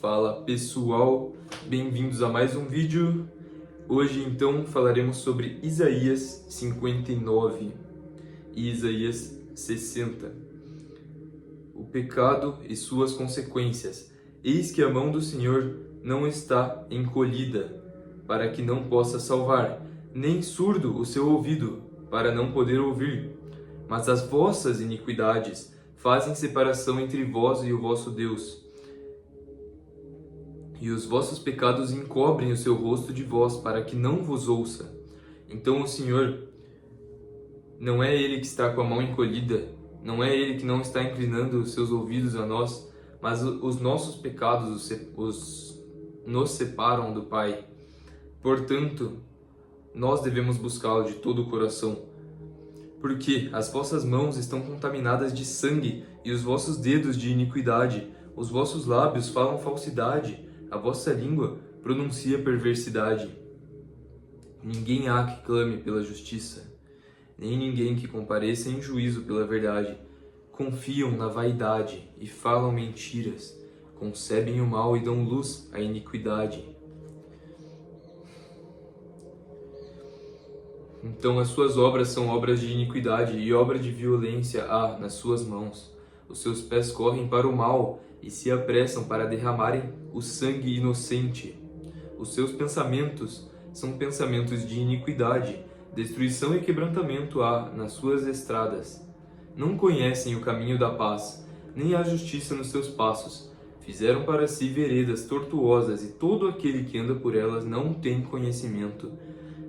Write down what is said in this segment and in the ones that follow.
Fala pessoal, bem-vindos a mais um vídeo. Hoje então falaremos sobre Isaías 59 e Isaías 60. O pecado e suas consequências. Eis que a mão do Senhor não está encolhida, para que não possa salvar, nem surdo o seu ouvido, para não poder ouvir. Mas as vossas iniquidades fazem separação entre vós e o vosso Deus, e os vossos pecados encobrem o seu rosto de vós, para que não vos ouça. Então o Senhor, não é Ele que está com a mão encolhida, não é Ele que não está inclinando os seus ouvidos a nós, mas os nossos pecados nos separam do Pai. Portanto, nós devemos buscá-lo de todo o coração. Porque as vossas mãos estão contaminadas de sangue e os vossos dedos de iniquidade. Os vossos lábios falam falsidade, a vossa língua pronuncia perversidade. Ninguém há que clame pela justiça, nem ninguém que compareça em juízo pela verdade. Confiam na vaidade e falam mentiras, concebem o mal e dão luz à iniquidade. Então as suas obras são obras de iniquidade e obra de violência há nas suas mãos. Os seus pés correm para o mal e se apressam para derramarem o sangue inocente. Os seus pensamentos são pensamentos de iniquidade, destruição e quebrantamento há nas suas estradas. Não conhecem o caminho da paz, nem há justiça nos seus passos. Fizeram para si veredas tortuosas e todo aquele que anda por elas não tem conhecimento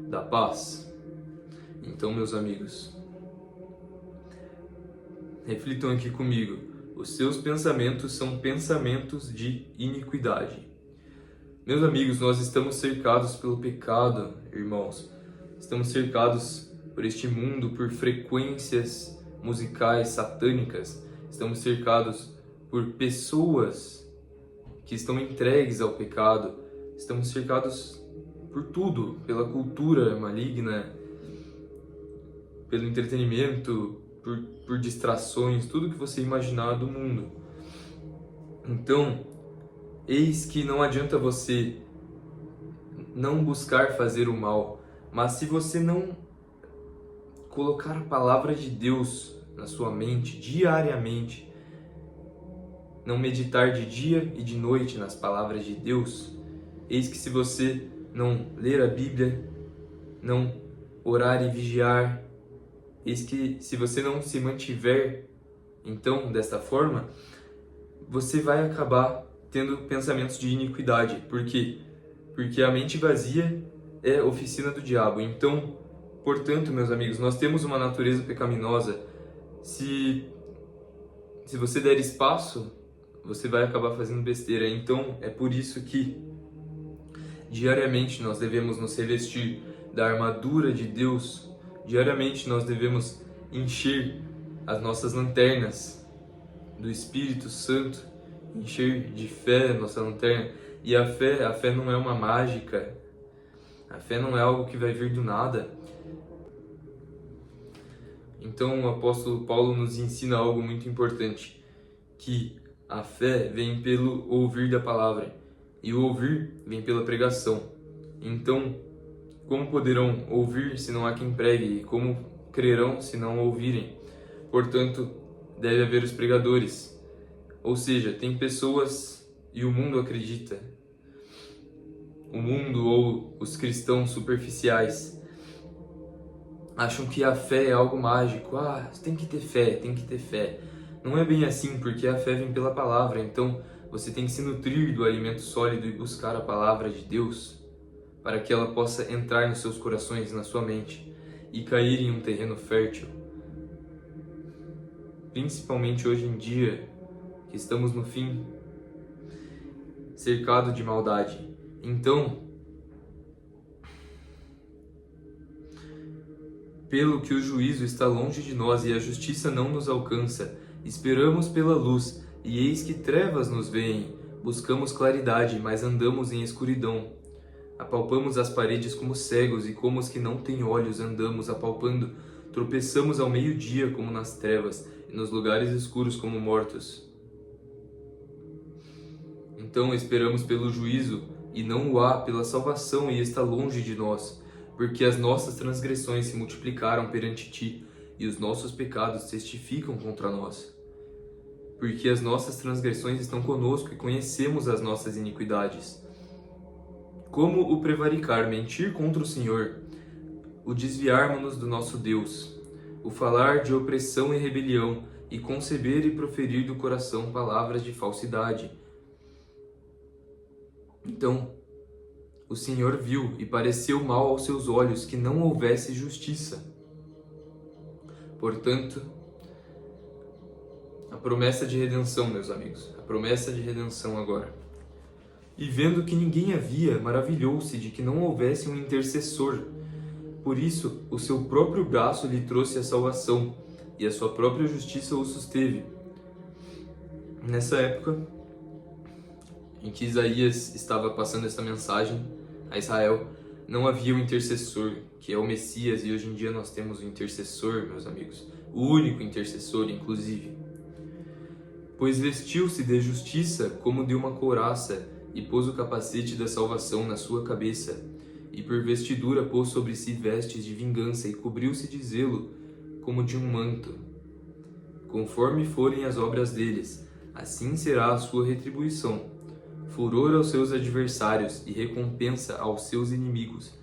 da paz. Então, meus amigos, reflitam aqui comigo. Os seus pensamentos são pensamentos de iniquidade. Meus amigos, nós estamos cercados pelo pecado, irmãos. Estamos cercados por este mundo, por frequências musicais satânicas. Estamos cercados por pessoas que estão entregues ao pecado. Estamos cercados por tudo, pela cultura maligna, pelo entretenimento, por distrações, tudo que você imaginar do mundo. Então, eis que não adianta você não buscar fazer o mal, mas se você não colocar a palavra de Deus na sua mente diariamente, não meditar de dia e de noite nas palavras de Deus, eis que se você não ler a Bíblia, não orar e vigiar, eis que se você não se mantiver, então, desta forma, você vai acabar tendo pensamentos de iniquidade. Por quê? Porque a mente vazia é oficina do diabo. Então, portanto, meus amigos, nós temos uma natureza pecaminosa. Se você der espaço, você vai acabar fazendo besteira. Então, é por isso que diariamente nós devemos nos revestir da armadura de Deus. Diariamente nós devemos encher as nossas lanternas do Espírito Santo, encher de fé a nossa lanterna. E a fé não é uma mágica, a fé não é algo que vai vir do nada. Então o apóstolo Paulo nos ensina algo muito importante, que a fé vem pelo ouvir da palavra, e o ouvir vem pela pregação. Então, como poderão ouvir se não há quem pregue? E como crerão se não ouvirem? Portanto, deve haver os pregadores. Ou seja, tem pessoas, e o mundo acredita. O mundo ou os cristãos superficiais acham que a fé é algo mágico. Tem que ter fé, tem que ter fé. Não é bem assim, porque a fé vem pela palavra. Então, você tem que se nutrir do alimento sólido e buscar a palavra de Deus, para que ela possa entrar nos seus corações, na sua mente, e cair em um terreno fértil. Principalmente hoje em dia, que estamos no fim, cercado de maldade. Então, pelo que o juízo está longe de nós e a justiça não nos alcança, esperamos pela luz, e eis que trevas nos veem. Buscamos claridade, mas andamos em escuridão. Apalpamos as paredes como cegos, e como os que não têm olhos andamos apalpando. Tropeçamos ao meio-dia como nas trevas, e nos lugares escuros como mortos. Então esperamos pelo juízo, e não o há pela salvação, e está longe de nós, porque as nossas transgressões se multiplicaram perante ti, e os nossos pecados testificam contra nós. Porque as nossas transgressões estão conosco, e conhecemos as nossas iniquidades. Como o prevaricar, mentir contra o Senhor, o desviarmos-nos do nosso Deus, o falar de opressão e rebelião, e conceber e proferir do coração palavras de falsidade. Então, o Senhor viu e pareceu mal aos seus olhos que não houvesse justiça. Portanto, a promessa de redenção, meus amigos, a promessa de redenção agora. E vendo que ninguém havia, maravilhou-se de que não houvesse um intercessor. Por isso, o seu próprio braço lhe trouxe a salvação, e a sua própria justiça o susteve. Nessa época em que Isaías estava passando essa mensagem a Israel, não havia um intercessor, que é o Messias, e hoje em dia nós temos o intercessor, meus amigos, o único intercessor, inclusive. Pois vestiu-se de justiça como de uma couraça, e pôs o capacete da salvação na sua cabeça, e por vestidura pôs sobre si vestes de vingança, e cobriu-se de zelo como de um manto. Conforme forem as obras deles, assim será a sua retribuição. Furor aos seus adversários e recompensa aos seus inimigos.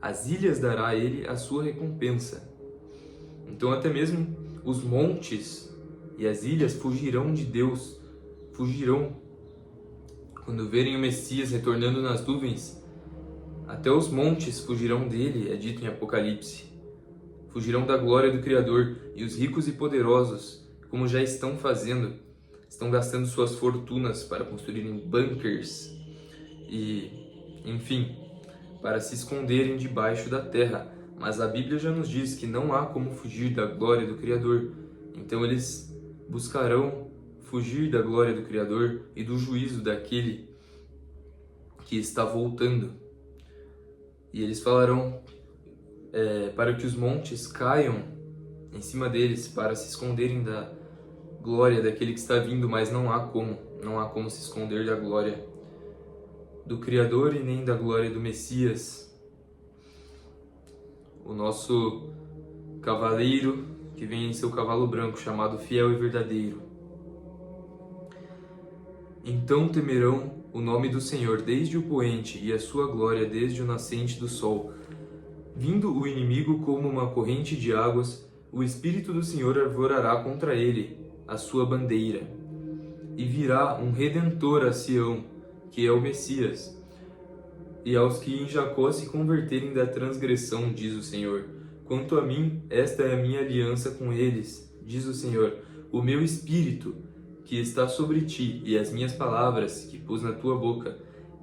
As ilhas dará a ele a sua recompensa. Então até mesmo os montes e as ilhas fugirão de Deus, fugirão. Quando verem o Messias retornando nas nuvens, até os montes fugirão dele, é dito em Apocalipse. Fugirão da glória do Criador, e os ricos e poderosos, como já estão fazendo, estão gastando suas fortunas para construírem bunkers e, enfim, para se esconderem debaixo da terra. Mas a Bíblia já nos diz que não há como fugir da glória do Criador. Então eles buscarão fugir da glória do Criador e do juízo daquele que está voltando. E eles falarão para que os montes caiam em cima deles, para se esconderem da glória daquele que está vindo, mas não há como se esconder da glória do Criador e nem da glória do Messias, o nosso cavaleiro que vem em seu cavalo branco, chamado Fiel e Verdadeiro. Então temerão o nome do Senhor desde o poente, e a sua glória desde o nascente do sol. Vindo o inimigo como uma corrente de águas, o Espírito do Senhor arvorará contra ele a sua bandeira. E virá um Redentor a Sião, que é o Messias. E aos que em Jacó se converterem da transgressão, diz o Senhor. Quanto a mim, esta é a minha aliança com eles, diz o Senhor. O meu Espírito, que está sobre ti, e as minhas palavras que pus na tua boca,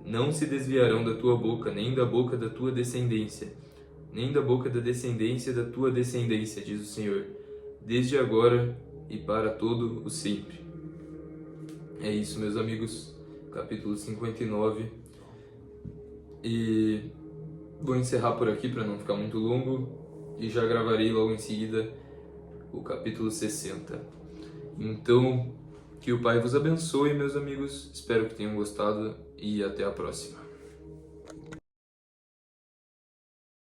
não se desviarão da tua boca, nem da boca da tua descendência, nem da boca da descendência da tua descendência, diz o Senhor, desde agora e para todo o sempre. É isso, meus amigos, capítulo 59. E vou encerrar por aqui para não ficar muito longo, e já gravarei logo em seguida o capítulo 60. Então, que o Pai vos abençoe, meus amigos. Espero que tenham gostado e até a próxima.